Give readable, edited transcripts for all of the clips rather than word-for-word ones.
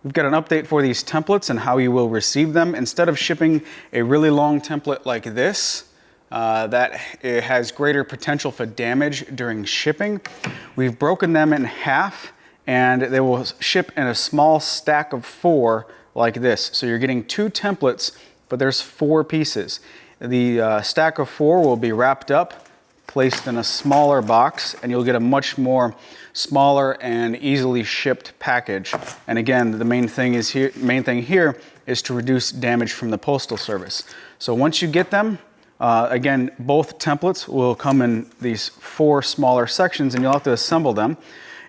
We've got an update for these templates and how you will receive them. Instead of shipping a really long template like this, that it has greater potential for damage during shipping, we've broken them in half and they will ship in a small stack of 4 like this. So you're getting 2 templates, but there's 4 pieces. The stack of 4 will be wrapped up, placed in a smaller box, and you'll get a much more smaller and easily shipped package. And again, the main thing here is to reduce damage from the Postal Service. So once you get them, again, both templates will come in these 4 smaller sections, and you'll have to assemble them.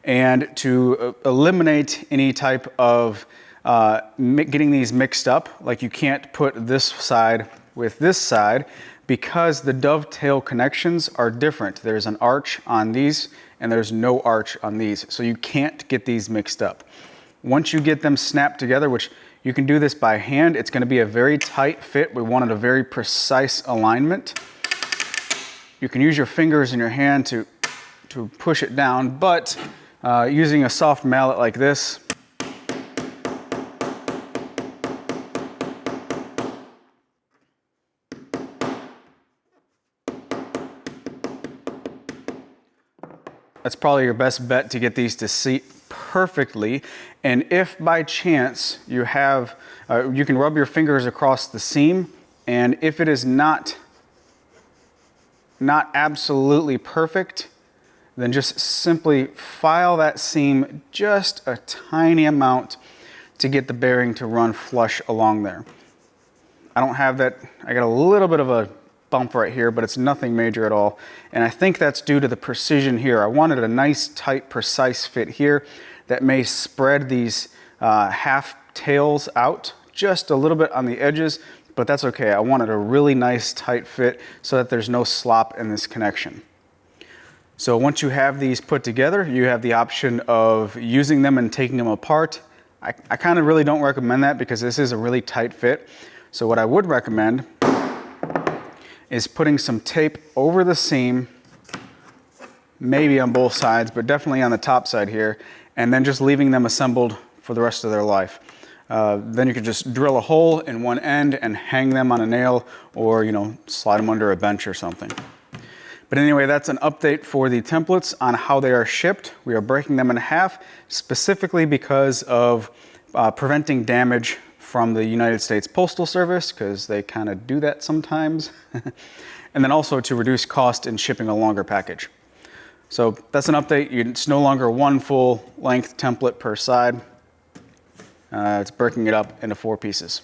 And to eliminate any type of getting these mixed up, like you can't put this side with this side, because the dovetail connections are different. There's an arch on these and there's no arch on these. So you can't get these mixed up. Once you get them snapped together, which you can do this by hand, it's gonna be a very tight fit. We wanted a very precise alignment. You can use your fingers and your hand to push it down, but using a soft mallet like this, that's probably your best bet to get these to seat perfectly. And if by chance you have, you can rub your fingers across the seam, and if it is not absolutely perfect, then just simply file that seam just a tiny amount to get the bearing to run flush along there. I don't have that. I got a little bit of a bump right here, but it's nothing major at all. And I think that's due to the precision here. I wanted a nice, tight, precise fit here that may spread these half tails out just a little bit on the edges, but that's okay. I wanted a really nice, tight fit so that there's no slop in this connection. So once you have these put together, you have the option of using them and taking them apart. I kind of really don't recommend that because this is a really tight fit. So what I would recommend is putting some tape over the seam, maybe on both sides, but definitely on the top side here, and then just leaving them assembled for the rest of their life. Then you can just drill a hole in one end and hang them on a nail, or slide them under a bench or something. But anyway, that's an update for the templates on how they are shipped. We are breaking them in half specifically because of preventing damage from the United States Postal Service, because they kind of do that sometimes. And then also to reduce cost in shipping a longer package. So that's an update. It's no longer one full length template per side. It's breaking it up into 4 pieces.